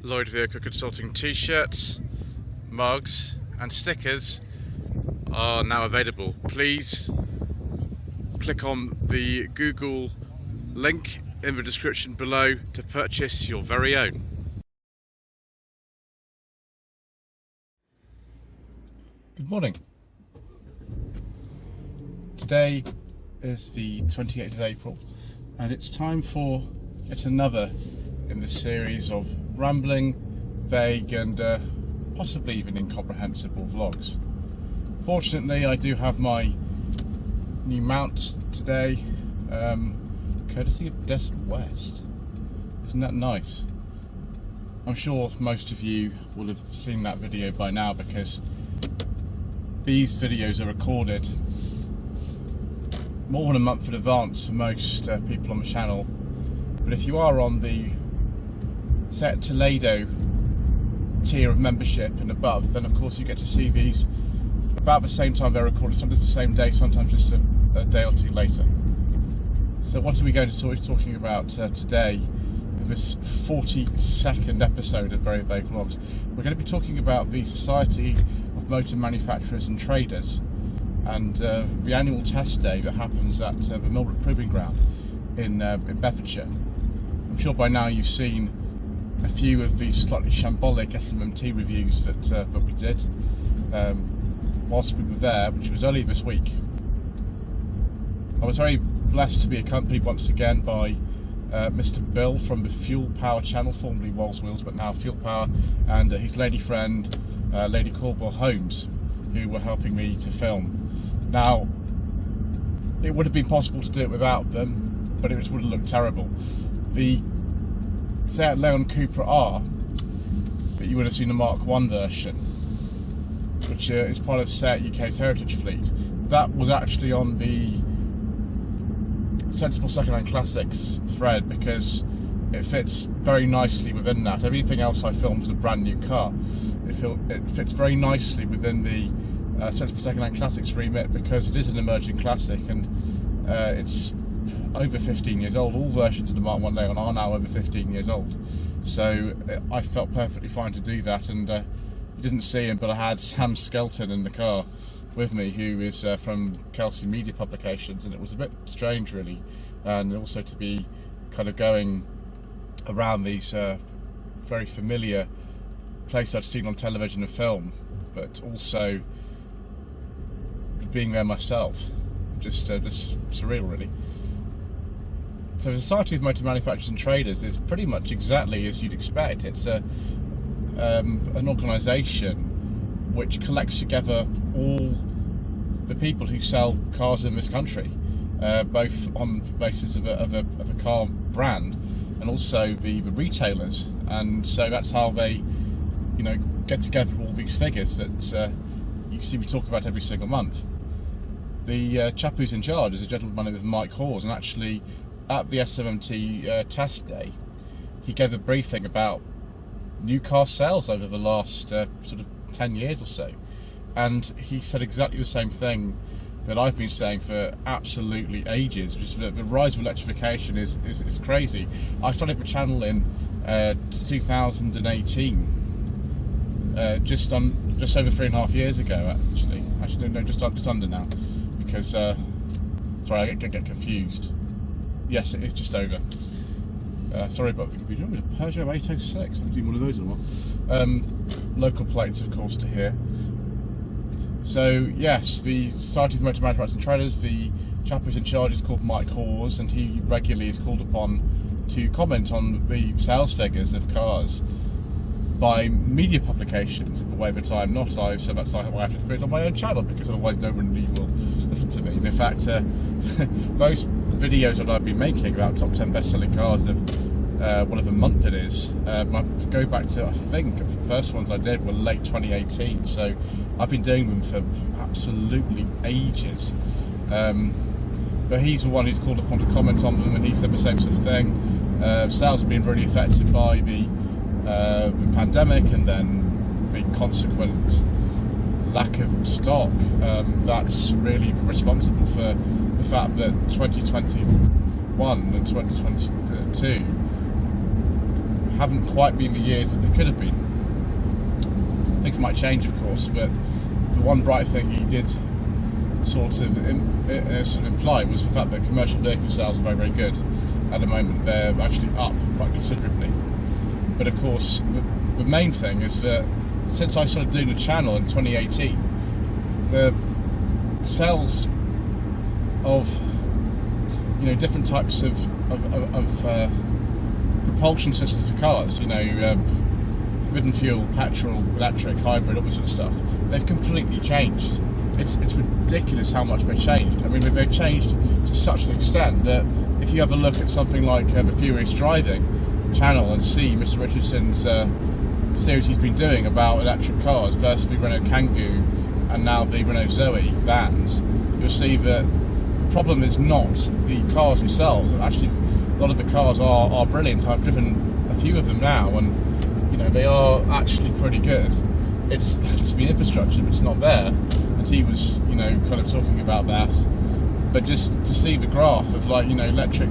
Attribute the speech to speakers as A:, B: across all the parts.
A: Lloyd Vehicle Consulting t-shirts, mugs and stickers are now available. Please click on the Google link in the description below to purchase your very own. Good morning. Today is the 28th of April and it's time for yet another in the series of rambling, vague and possibly even incomprehensible vlogs. Fortunately, I do have my new mount today, courtesy of Desert West. Isn't that nice? I'm sure most of you will have seen that video by now because these videos are recorded more than a month in advance for most people on the channel. But if you are on the Set Toledo tier of membership and above, then of course you get to see these about the same time they're recorded, sometimes the same day, sometimes just a day or two later. So what are we going to be talking about today in this 42nd episode of Very Vague Vlogs? We're going to be talking about the Society of Motor Manufacturers and Traders and the annual test day that happens at the Millbrook Proving Ground in Bedfordshire. I'm sure by now you've seen a few of these slightly shambolic SMMT reviews that we did whilst we were there, which was early this week. I was very blessed to be accompanied once again by Mr. Bill from the Fuel Power channel, formerly Walls Wheels but now Fuel Power, and his lady friend, Lady Corbell Holmes, who were helping me to film. Now, it would have been possible to do it without them, but it would have looked terrible. The Seat Leon Cupra R, that you would have seen the Mark I version, which is part of Seat UK's heritage fleet, that was actually on the Sensible Secondhand Classics thread because it fits very nicely within that. Everything else I filmed was a brand new car. It fits very nicely within the Sensible Secondhand Classics remit because it is an emerging classic and it's over 15 years old. All versions of the Mark I Leon are now over 15 years old. So I felt perfectly fine to do that, and you didn't see him, but I had Sam Skelton in the car with me, who is from Kelsey Media Publications, and it was a bit strange really, and also to be kind of going around these very familiar places I'd seen on television and film, but also being there myself, just surreal really. So the Society of Motor Manufacturers and Traders is pretty much exactly as you'd expect. It's an organisation which collects together all the people who sell cars in this country, both on the basis of a car brand and also the retailers. And so that's how they, get together all these figures that you see we talk about every single month. The chap who's in charge is a gentleman by the name of Mike Hawes, and actually at the SMMT test day, he gave a briefing about new car sales over the last sort of 10 years or so. And he said exactly the same thing that I've been saying for absolutely ages, which is that the rise of electrification is crazy. I started the channel in 2018, just over 3.5 years ago actually no, just under now, because sorry, I get confused. Yes, it is just over. Sorry about the confusion. It was a Peugeot 806. I'm doing one of those in a while. Local plates, of course, to here. So, yes, the Society of Motor Manufacturers and Traders, the chap who's in charge is called Mike Hawes, and he regularly is called upon to comment on the sales figures of cars by media publications in the way of the time, not I, so that's why I have to put it on my own channel, because otherwise no one really will listen to me. And in fact, those videos that I've been making about top 10 best-selling cars of whatever month it is, go back to, I think, the first ones I did were late 2018, so I've been doing them for absolutely ages. But he's the one who's called upon to comment on them, and he said the same sort of thing. Sales have been really affected by the pandemic and then the consequent lack of stock. That's really responsible for the fact that 2021 and 2022 haven't quite been the years that they could have been. Things might change, of course, but the one bright thing he did sort of imply was the fact that commercial vehicle sales are very, very good at the moment. They're actually up quite considerably. But of course, the main thing is that since I started doing the channel in 2018, the sales of different types of propulsion systems for cars, forbidden fuel, petrol, electric, hybrid, all this sort of stuff, they've completely changed. It's ridiculous how much they've changed. I mean, they've changed to such an extent that if you have a look at something like the Furious Driving channel and see Mr. Richardson's series he's been doing about electric cars versus the Renault Kangoo and now the Renault Zoe vans, you'll see that the problem is not the cars themselves. Actually, a lot of the cars are brilliant. I've driven a few of them now, and they are actually pretty good. It's the infrastructure that's not there, and he was kind of talking about that. But just to see the graph of electric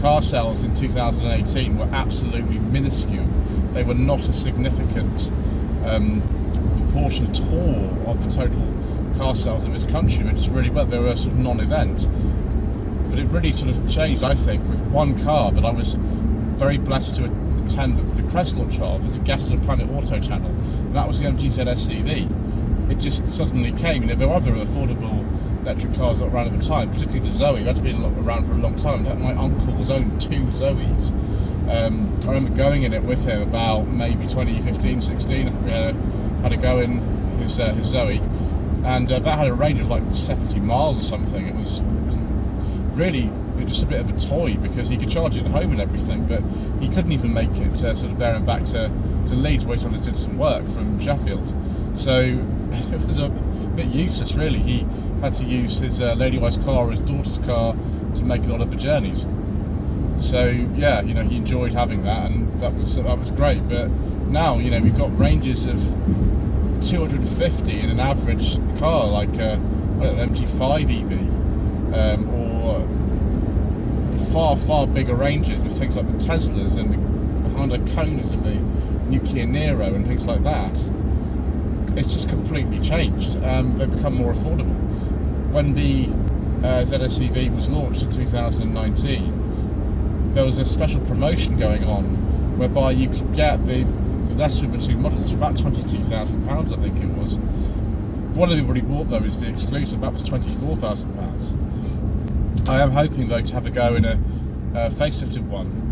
A: car sales in 2018 were absolutely minuscule. They were not a significant proportion at all of the total car sales in this country. They just really were. They were a sort of non-event. But it really sort of changed, I think, with one car that I was very blessed to attend the press launch of as a guest on the Planet Auto channel, and that was the MGZ SCV. It just suddenly came. There were other affordable electric cars that were around at the time, particularly the Zoe. That had been around for a long time. My uncle's owned 2 Zoes. I remember going in it with him about maybe 2015, 16. We had a go in his Zoe, and that had a range of like 70 miles or something. It was really just a bit of a toy because he could charge it at home and everything, but he couldn't even make it sort of there and back to Leeds, where he sort of did some work from Sheffield. So it was a bit useless, really. He had to use his lady-wife's car or his daughter's car to make a lot of the journeys. So yeah, he enjoyed having that, and that was great. But now we've got ranges of 250 in an average car, like an MG5 EV, or far bigger ranges with things like the Teslas and the Honda Konas and the new Kia Niro and things like that. It's just completely changed. They've become more affordable. When the ZSEV was launched in 2019, there was a special promotion going on whereby you could get the lesser of the 2 models for about £22,000, I think it was. What everybody bought though is the exclusive. That was £24,000. I am hoping though to have a go in a facelifted one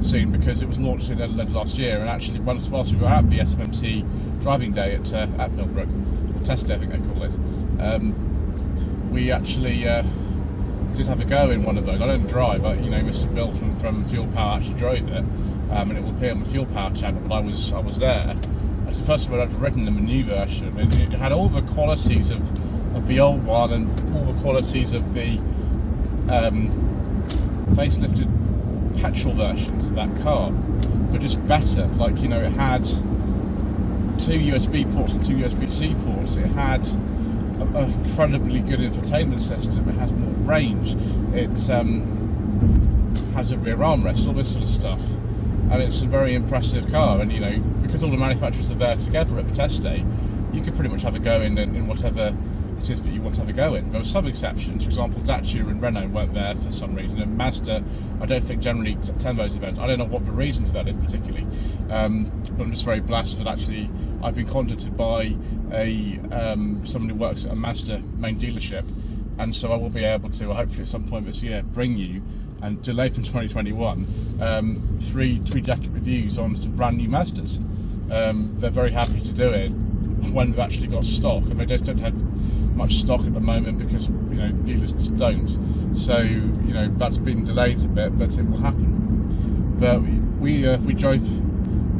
A: soon, because it was launched in Adelaide last year, and actually whilst we were at the SMMT driving day at Millbrook, or test day I think they call it, we actually did have a go in one of those. I don't drive, but Mr. Bill from Fuel Power actually drove it, and it will appear on the Fuel Power channel, but I was there. It's the first time I've ridden the new version, and it had all the qualities of the old one and all the qualities of the facelifted petrol versions of that car, but just better. Like it had 2 USB ports and 2 USB-C ports. It had an incredibly good infotainment system. It has more range. It has a rear armrest, all this sort of stuff, and it's a very impressive car. And because all the manufacturers are there together at the test day, you could pretty much have a go in whatever it is that you want to have a go in. There were some exceptions. For example, Dacia and Renault weren't there for some reason, and Mazda, I don't think generally attend those events. I don't know what the reason for that is particularly, but I'm just very blessed that actually I've been contacted by someone who works at a Mazda main dealership, and so I will be able to, hopefully at some point this year, bring you, and delayed from 2021, three jacket reviews on some brand new Mazdas. They're very happy to do it when they've actually got stock, and they just don't have much stock at the moment because dealers just don't. So that's been delayed a bit, but it will happen. But we drove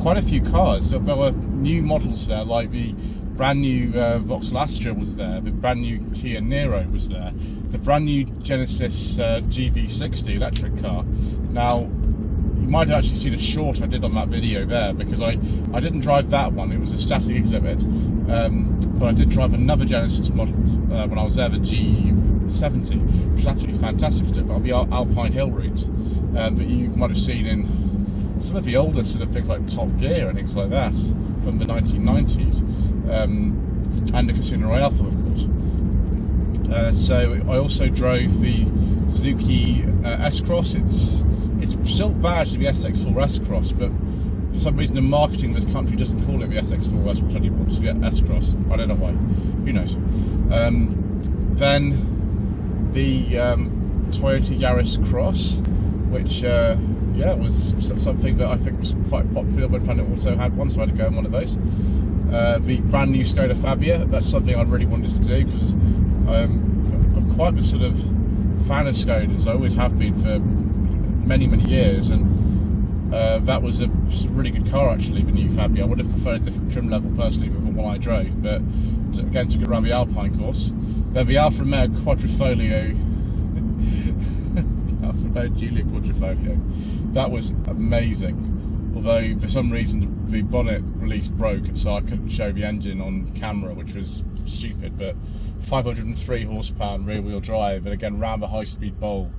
A: quite a few cars. There were new models there, like the brand new Vauxhall Astra was there, the brand new Kia Niro was there, the brand new Genesis GV60 electric car. Now, you might have actually seen a short I did on that video there, because I didn't drive that one. It was a static exhibit, but I did drive another Genesis model when I was there, the G70, which is absolutely fantastic to do on the Alpine Hill route, that you might have seen in some of the older sort of things like Top Gear and things like that from the 1990s, and the Casino Alpha, of course. So I also drove the Suzuki S-Cross. It's still badged the SX4 S-Cross, but for some reason the marketing in this country doesn't call it the SX4 S, which only wants the S-Cross. I don't know why. Who knows? Then the Toyota Yaris Cross, which was something that I think was quite popular when Planet Auto had one, so I had to go in one of those. The brand new Skoda Fabia, that's something I really wanted to do, because I'm quite a sort of fan of Skodas. I always have been for many years, and that was a really good car actually, the new Fabia. I would have preferred a different trim level personally than the one I drove, but again took it around the Alpine course. Then the Alfa Romeo Quadrifoglio, Alfa Romeo Giulia Quadrifoglio, that was amazing. Although for some reason the bonnet release broke, and so I couldn't show the engine on camera, which was stupid. But 503 horsepower and rear wheel drive, and again round the high speed bowl,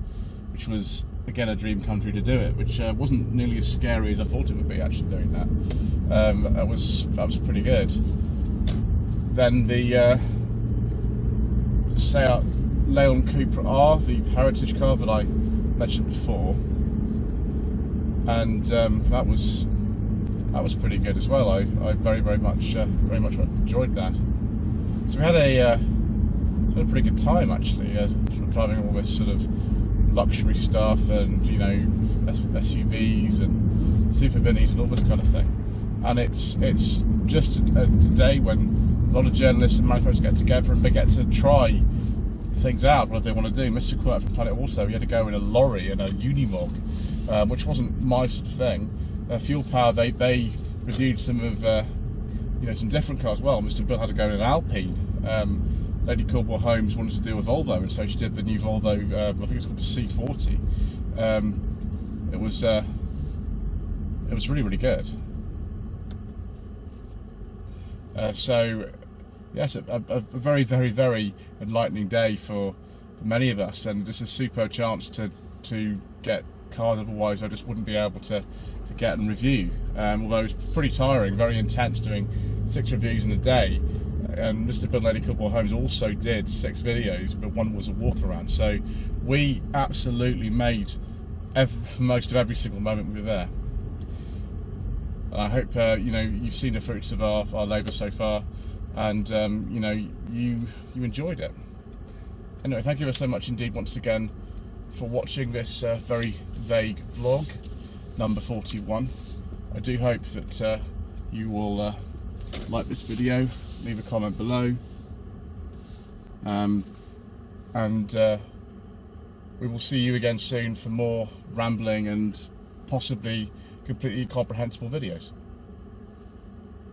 A: which was again a dream come true to do it, which wasn't nearly as scary as I thought it would be actually doing that. That was pretty good. Then the Seat Leon Cupra R, the heritage car that I mentioned before, and that was pretty good as well. I very much enjoyed that. So we had a pretty good time actually, driving all this sort of luxury stuff, and you know, SUVs and super minis and all this kind of thing. And it's just a day when a lot of journalists and manufacturers get together and they get to try things out, what they want to do. Mr. Quirt from Planet Auto, he had to go in a lorry and a Unimog, which wasn't my sort of thing. Fuel Power, they reviewed some of some different cars. Well, Mr. Bill had to go in an Alpine. Lady Corbell Holmes wanted to do a Volvo, and so she did the new Volvo. I think it's called the C40. It was really good. So yes, a very enlightening day for many of us, and just a superb chance to get cars otherwise I just wouldn't be able to get and review. Although it was pretty tiring, very intense, doing 6 reviews in a day. And Mr. Bill and Lady Corbell Holmes also did 6 videos, but one was a walk around. So we absolutely made most of every single moment we were there. And I hope you've seen the fruits of our labour so far, and you enjoyed it. Anyway, thank you so much indeed once again for watching this very vague vlog number 41. I do hope that you will like this video, leave a comment below, and we will see you again soon for more rambling and possibly completely incomprehensible videos.